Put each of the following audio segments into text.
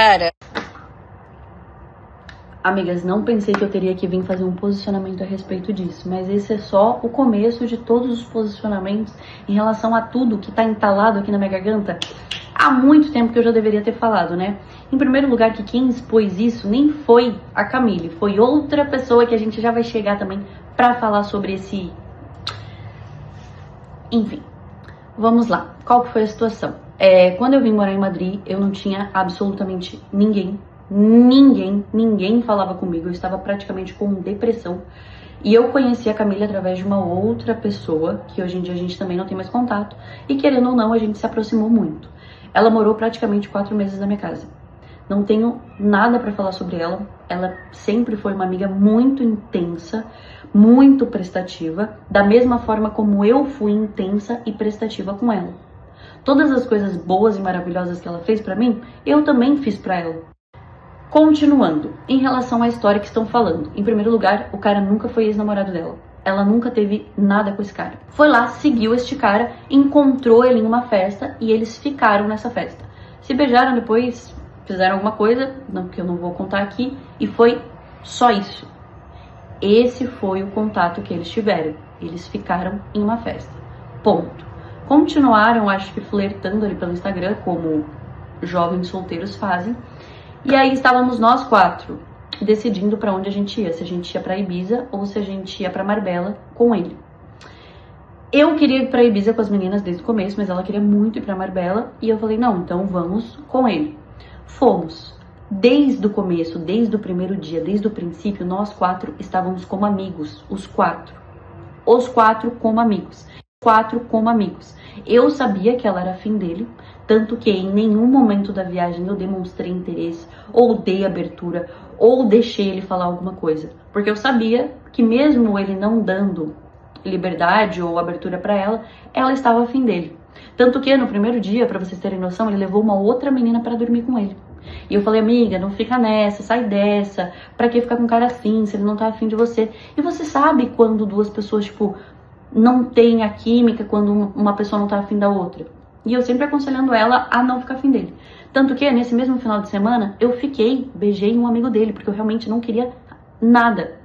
cara. Amigas, não pensei que eu teria que vir fazer um posicionamento a respeito disso, mas esse é só o começo de todos os posicionamentos em relação a tudo que tá entalado aqui na minha garganta há muito tempo que eu já deveria ter falado, né? Em primeiro lugar, que quem expôs isso nem foi a Camille, foi outra pessoa que a gente já vai chegar também pra falar sobre esse... Enfim, vamos lá. Qual que foi a situação? Quando eu vim morar em Madrid, eu não tinha absolutamente ninguém falava comigo, eu estava praticamente com depressão. E eu conheci a Camille através de uma outra pessoa, que hoje em dia a gente também não tem mais contato, e querendo ou não, a gente se aproximou muito. Ela morou praticamente 4 meses na minha casa. Não tenho nada pra falar sobre ela, ela sempre foi uma amiga muito intensa, muito prestativa, da mesma forma como eu fui intensa e prestativa com ela. Todas as coisas boas e maravilhosas que ela fez pra mim, eu também fiz pra ela. Continuando, em relação à história que estão falando. Em primeiro lugar, o cara nunca foi ex-namorado dela. Ela nunca teve nada com esse cara. Foi lá, seguiu este cara, encontrou ele em uma festa e eles ficaram nessa festa. Se beijaram depois, fizeram alguma coisa, não, que eu não vou contar aqui, e foi só isso. Esse foi o contato que eles tiveram. Eles ficaram em uma festa. Ponto. Continuaram, acho que flertando ali pelo Instagram, como jovens solteiros fazem. E aí estávamos nós 4 decidindo pra onde a gente ia, se a gente ia pra Ibiza ou se a gente ia pra Marbella com ele. Eu queria ir pra Ibiza com as meninas desde o começo, mas ela queria muito ir pra Marbella e eu falei, não, então vamos com ele. Fomos. Desde o começo, desde o primeiro dia, desde o princípio, nós 4 estávamos como amigos, os 4. Os 4 como amigos. 4 como amigos. Eu sabia que ela era afim dele, tanto que em nenhum momento da viagem eu demonstrei interesse, ou dei abertura, ou deixei ele falar alguma coisa. Porque eu sabia que mesmo ele não dando liberdade ou abertura pra ela, ela estava afim dele. Tanto que no primeiro dia, pra vocês terem noção, ele levou uma outra menina pra dormir com ele. E eu falei, amiga, não fica nessa, sai dessa, pra que ficar com um cara assim, se ele não tá afim de você? E você sabe quando duas pessoas, tipo, não tem a química, quando uma pessoa não tá afim da outra. E eu sempre aconselhando ela a não ficar afim dele. Tanto que nesse mesmo final de semana, eu beijei um amigo dele, porque eu realmente não queria nada.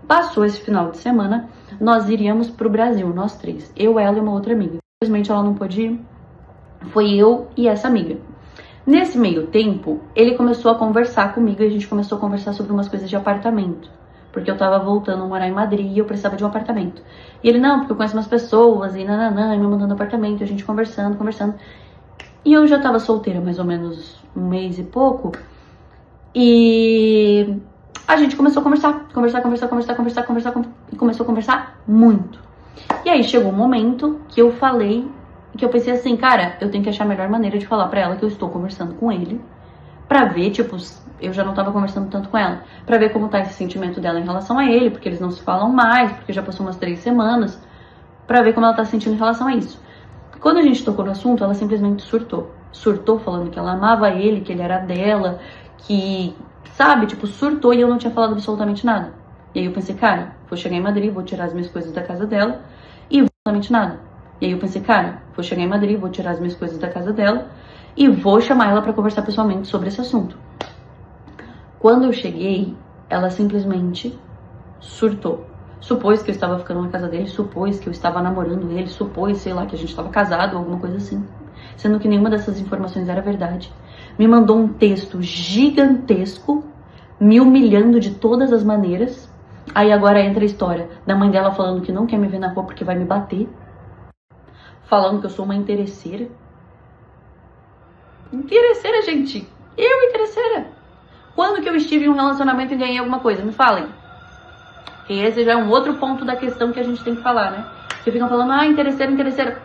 Passou esse final de semana, nós iríamos pro Brasil, nós 3. Eu, ela e uma outra amiga. Infelizmente ela não pôde ir, foi eu e essa amiga. Nesse meio tempo, ele começou a conversar comigo e a gente começou a conversar sobre umas coisas de apartamento. Porque eu tava voltando a morar em Madrid e eu precisava de um apartamento. E ele, não, porque eu conheço umas pessoas e nananã, e me mandando apartamento, a gente conversando. E eu já tava solteira mais ou menos um mês e pouco. E a gente começou a conversar. E começou a conversar muito. E aí chegou um momento que eu falei, que eu pensei assim, cara, eu tenho que achar a melhor maneira de falar pra ela que eu estou conversando com ele. Pra ver, tipo, eu já não tava conversando tanto com ela, pra ver como tá esse sentimento dela em relação a ele, porque eles não se falam mais, porque já passou umas 3 semanas, pra ver como ela tá se sentindo em relação a isso. Quando a gente tocou no assunto, ela simplesmente surtou. Surtou falando que ela amava ele, que ele era dela, que, sabe, tipo, surtou e eu não tinha falado absolutamente nada. E aí eu pensei, cara, vou chegar em Madrid, vou tirar as minhas coisas da casa dela e absolutamente nada. E aí eu pensei, cara, vou chegar em Madrid, vou tirar as minhas coisas da casa dela e vou chamar ela pra conversar pessoalmente sobre esse assunto. Quando eu cheguei, ela simplesmente surtou. Supôs que eu estava ficando na casa dele, supôs que eu estava namorando ele, supôs, sei lá, que a gente estava casado ou alguma coisa assim. Sendo que nenhuma dessas informações era verdade. Me mandou um texto gigantesco, me humilhando de todas as maneiras. Aí agora entra a história da mãe dela falando que não quer me ver na rua porque vai me bater. Falando que eu sou uma interesseira. Interesseira, gente. Eu, interesseira. Quando que eu estive em um relacionamento e ganhei alguma coisa? Me falem. E esse já é um outro ponto da questão que a gente tem que falar, né? Que ficam falando, ah, interesseira.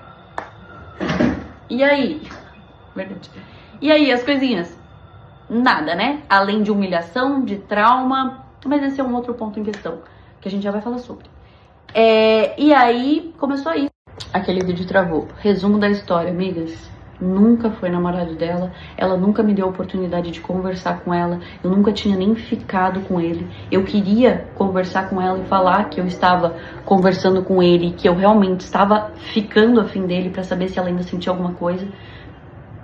E aí? Verdade. E aí, as coisinhas? Nada, né? Além de humilhação, de trauma. Mas esse é um outro ponto em questão, que a gente já vai falar sobre. E aí, começou aí. Aquele vídeo travou. Resumo da história, amigas. Nunca foi namorado dela, ela nunca me deu a oportunidade de conversar com ela, eu nunca tinha nem ficado com ele. Eu queria conversar com ela e falar que eu estava conversando com ele, que eu realmente estava ficando afim dele pra saber se ela ainda sentia alguma coisa,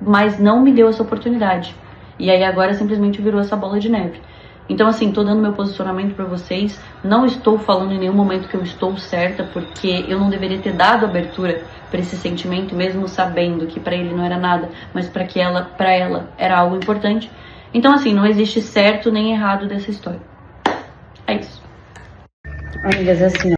mas não me deu essa oportunidade. E aí agora simplesmente virou essa bola de neve. Então, assim, tô dando meu posicionamento pra vocês. Não estou falando em nenhum momento que eu estou certa, porque eu não deveria ter dado abertura pra esse sentimento, mesmo sabendo que pra ele não era nada, mas pra ela era algo importante. Então, assim, não existe certo nem errado dessa história. É isso. Amigas, assim,